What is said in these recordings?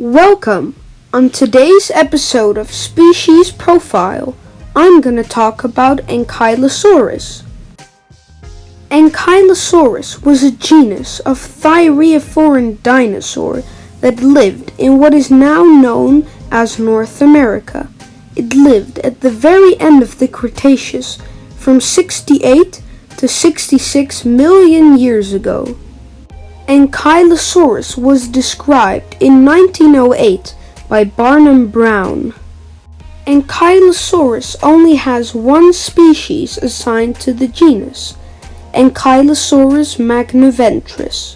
Welcome! On today's episode of Species Profile, I'm going to talk about Ankylosaurus. Ankylosaurus was a genus of thyreophorian dinosaur that lived in what is now known as North America. It lived at the very end of the Cretaceous, from 68 to 66 million years ago. Ankylosaurus was described in 1908 by Barnum Brown. Ankylosaurus only has one species assigned to the genus, Ankylosaurus magniventris.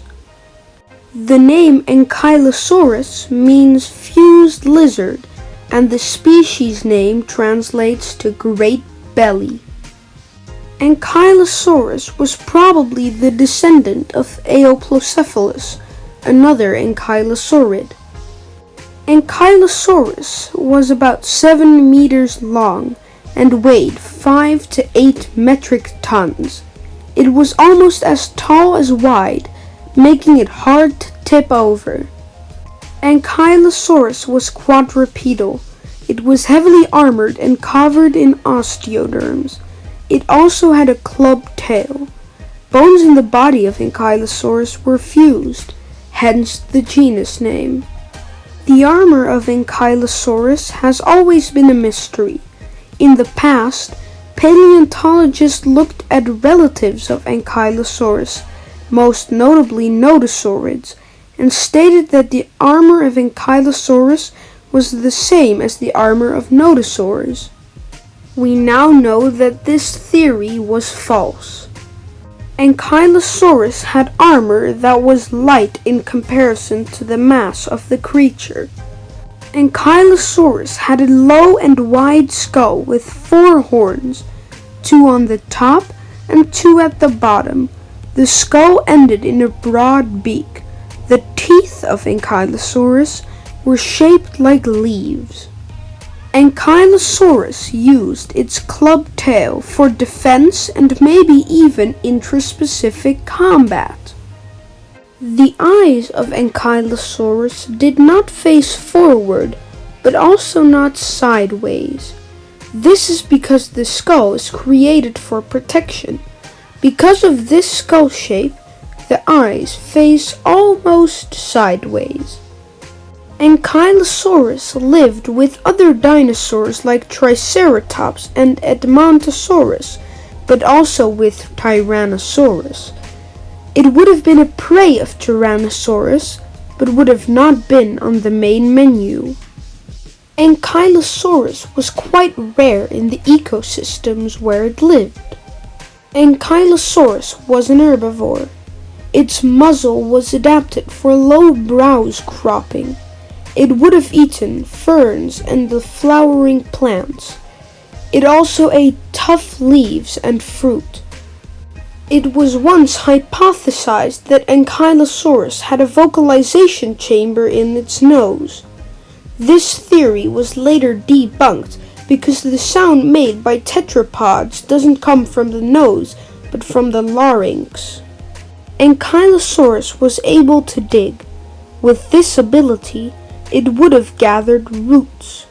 The name Ankylosaurus means fused lizard, and the species name translates to great belly. Ankylosaurus was probably the descendant of Aether, another ankylosaurid. Ankylosaurus was about 7 meters long and weighed 5 to 8 metric tons. It was almost as tall as wide, making it hard to tip over. Ankylosaurus was quadrupedal. It was heavily armored and covered in osteoderms. It also had a club tail. Bones in the body of Ankylosaurus were fused, hence the genus name. The armor of Ankylosaurus has always been a mystery. In the past, paleontologists looked at relatives of Ankylosaurus, most notably nodosaurids, and stated that the armor of Ankylosaurus was the same as the armor of nodosaurs. We now know that this theory was false. Ankylosaurus had armor that was light in comparison to the mass of the creature. Ankylosaurus had a low and wide skull with 4 horns, 2 on the top and 2 at the bottom. The skull ended in a broad beak. The teeth of Ankylosaurus were shaped like leaves. Ankylosaurus used its club tail for defense and maybe even intraspecific combat. The eyes of Ankylosaurus did not face forward, but also not sideways. This is because the skull is created for protection. Because of this skull shape, the eyes face almost sideways. Ankylosaurus lived with other dinosaurs like Triceratops and Edmontosaurus, but also with Tyrannosaurus. It would have been a prey of Tyrannosaurus, but would have not been on the main menu. Ankylosaurus was quite rare in the ecosystems where it lived. Ankylosaurus was an herbivore. Its muzzle was adapted for low browse cropping. It would have eaten ferns and the flowering plants. It also ate tough leaves and fruit. It was once hypothesized that Ankylosaurus had a vocalization chamber in its nose. This theory was later debunked because the sound made by tetrapods doesn't come from the nose, but from the larynx. Ankylosaurus was able to dig. With this ability, it would have gathered roots.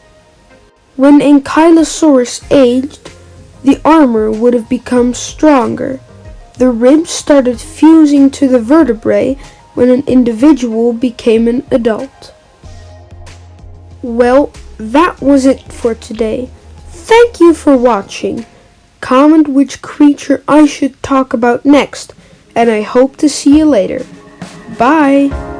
When Ankylosaurus aged, the armor would have become stronger. The ribs started fusing to the vertebrae when an individual became an adult. Well, that was it for today. Thank you for watching. Comment which creature I should talk about next, and I hope to see you later. Bye!